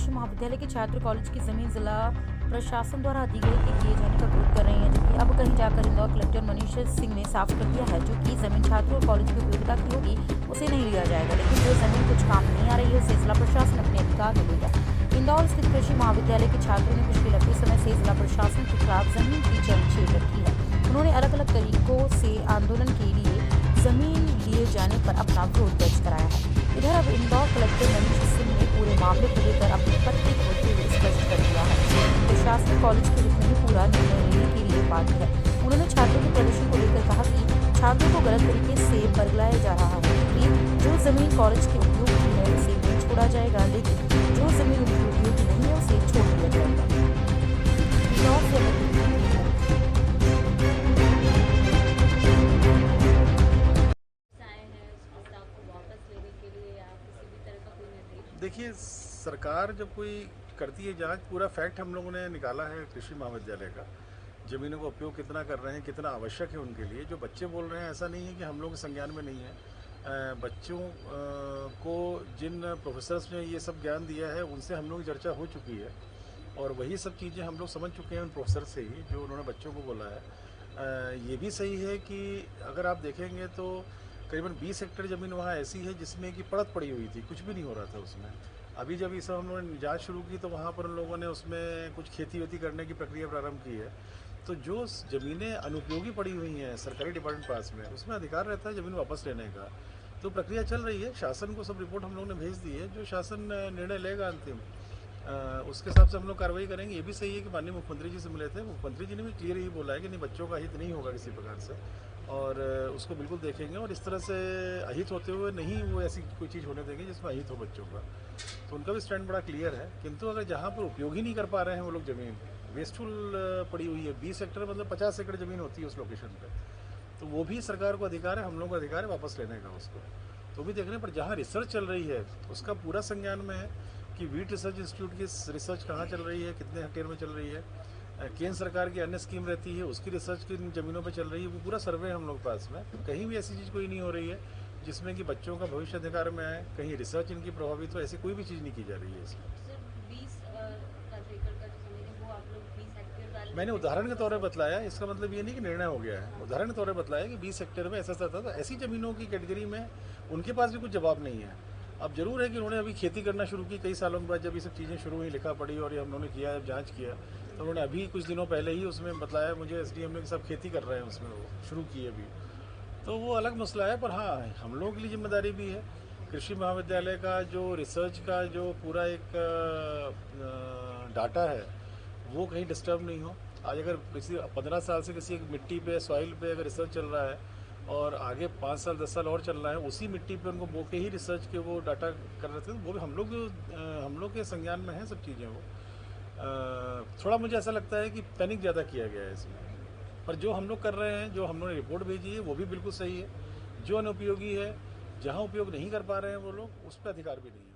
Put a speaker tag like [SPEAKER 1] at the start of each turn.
[SPEAKER 1] कृषि महाविद्यालय के छात्र कॉलेज की जमीन जिला प्रशासन द्वारा अधिग्रहित किए जाने का विरोध कर रहे हैं, जबकि अब कहीं जाकर इंदौर कलेक्टर मनीष सिंह ने साफ कर दिया है जो कि जमीन छात्रों और कॉलेज की उपयोगिता की होगी उसे नहीं लिया जाएगा, लेकिन जो जमीन कुछ काम नहीं आ रही है उसे जिला प्रशासन अपने अधिकार में लेगा। इंदौर स्थित कृषि महाविद्यालय के छात्रों ने पिछले लंबे समय से जिला प्रशासन के खिलाफ जमीन की जलछेड़ रखी है। उन्होंने अलग अलग तरीकों से आंदोलन के लिए जमीन लिए जाने पर अपना विरोध दर्ज कराया है। इधर अब इंदौर कलेक्टर मनीष सिंह ने पूरे मामले को लेकर अपनी पत्नी खोलते हुए स्पष्ट कर दिया है। प्रशासन कॉलेज के हित में ही पूरा निर्णय लेने के लिए बाध्य है। उन्होंने छात्रों के प्रदर्शन को लेकर कहा कि छात्रों को गलत तरीके से बरगलाया जा रहा है कि जो जमीन कॉलेज के उपयोग की है उसे नहीं छोड़ा जाएगा, लेकिन जो जमीन उपयोग की नहीं है उसे छोड़ दिया जाएगा। इंदौर से
[SPEAKER 2] देखिए, सरकार जब कोई करती है जांच, पूरा फैक्ट हम लोगों ने निकाला है कृषि महाविद्यालय का। ज़मीनों का उपयोग कितना कर रहे हैं, कितना आवश्यक है उनके लिए। जो बच्चे बोल रहे हैं ऐसा नहीं है कि हम लोग के संज्ञान में नहीं है। बच्चों को जिन प्रोफेसर्स ने ये सब ज्ञान दिया है उनसे हम लोग की चर्चा हो चुकी है और वही सब चीज़ें हम लोग समझ चुके हैं उन प्रोफेसर से ही जो उन्होंने बच्चों को बोला है। ये भी सही है कि अगर आप देखेंगे तो करीबन 20 हेक्टेयर ज़मीन वहाँ ऐसी है जिसमें कि पड़त पड़ी हुई थी, कुछ भी नहीं हो रहा था उसमें। अभी जब इस हम लोगों ने जाँच शुरू की तो वहाँ पर उन लोगों ने उसमें कुछ खेती वेती करने की प्रक्रिया प्रारंभ की है। तो जो ज़मीनें अनुपयोगी पड़ी हुई हैं सरकारी डिपार्टमेंट पास में, उसमें अधिकार रहता है ज़मीन वापस लेने का। तो प्रक्रिया चल रही है, शासन को सब रिपोर्ट हम लोगों ने भेज दी है। जो शासन निर्णय लेगा अंतिम, उसके हिसाब से हम लोग कार्रवाई करेंगे। ये भी सही है कि माननीय मुख्यमंत्री जी से मिले थे, मुख्यमंत्री जी ने भी क्लियर यही बोला है कि नहीं, बच्चों का हित नहीं होगा किसी प्रकार से, और उसको बिल्कुल देखेंगे और इस तरह से अहित होते हुए नहीं वो ऐसी कोई चीज़ होने देंगे जिसमें अहित हो बच्चों का। तो उनका भी स्टैंड बड़ा क्लियर है। किंतु अगर जहाँ पर उपयोग ही नहीं कर पा रहे हैं वो लोग, ज़मीन वेस्टफुल पड़ी हुई है, 20 हेक्टेयर मतलब 50 एकड़ ज़मीन होती है उस लोकेशन पर, तो वो भी सरकार को अधिकार है, हम लोग को अधिकार है वापस लेने का उसको। तो भी देखने पर जहाँ रिसर्च चल रही है उसका पूरा संज्ञान में है कि वीट रिसर्च इंस्टीट्यूट की रिसर्च कहाँ चल रही है, कितने हेक्टेयर में चल रही है। केंद्र सरकार की अन्य स्कीम रहती है उसकी रिसर्च किन ज़मीनों पे चल रही है, वो पूरा सर्वे हम लोग पास में। कहीं भी ऐसी चीज़ कोई नहीं हो रही है जिसमें कि बच्चों का भविष्य अधिकार में आए, कहीं रिसर्च इनकी प्रभावित हो, ऐसी कोई भी चीज़ नहीं की जा रही है इसमें। मैंने उदाहरण के तौर पर बतलाया, इसका मतलब ये नहीं कि निर्णय हो गया है। उदाहरण के तौर पर बतलाया कि 20 हेक्टेयर में ऐसा था, तो ऐसी ज़मीनों की कैटेगरी में उनके पास भी कुछ जवाब नहीं है। अब जरूर है कि उन्होंने अभी खेती करना शुरू की कई सालों के बाद, जब ये सब चीज़ें शुरू हुई, लिखा पड़ी और ये हम लोगों ने किया, जब जांच किया तो उन्होंने अभी कुछ दिनों पहले ही उसमें बतलाया मुझे एसडीएम ने कि सब खेती कर रहे हैं उसमें, वो शुरू की अभी। तो वो अलग मसला है, पर हाँ हम लोगों के लिए जिम्मेदारी भी है। कृषि महाविद्यालय का जो रिसर्च का जो पूरा एक डाटा है वो कहीं डिस्टर्ब नहीं हो। आज अगर किसी 15 साल से किसी एक मिट्टी पे, सॉइल पे अगर रिसर्च चल रहा है और आगे 5 साल 10 साल और चल रहा है, उसी मिट्टी पे उनको बो के ही रिसर्च के वो डाटा कर रहे थे, वो भी हम लोग के संज्ञान में है सब चीज़ें। वो थोड़ा मुझे ऐसा लगता है कि पैनिक ज़्यादा किया गया है इसमें, पर जो हम लोग कर रहे हैं, जो हम लोगों ने रिपोर्ट भेजी है वो भी बिल्कुल सही है। जो अनुपयोगी है, जहाँ उपयोग नहीं कर पा रहे हैं वो लोग, उस पर अधिकार भी नहीं है।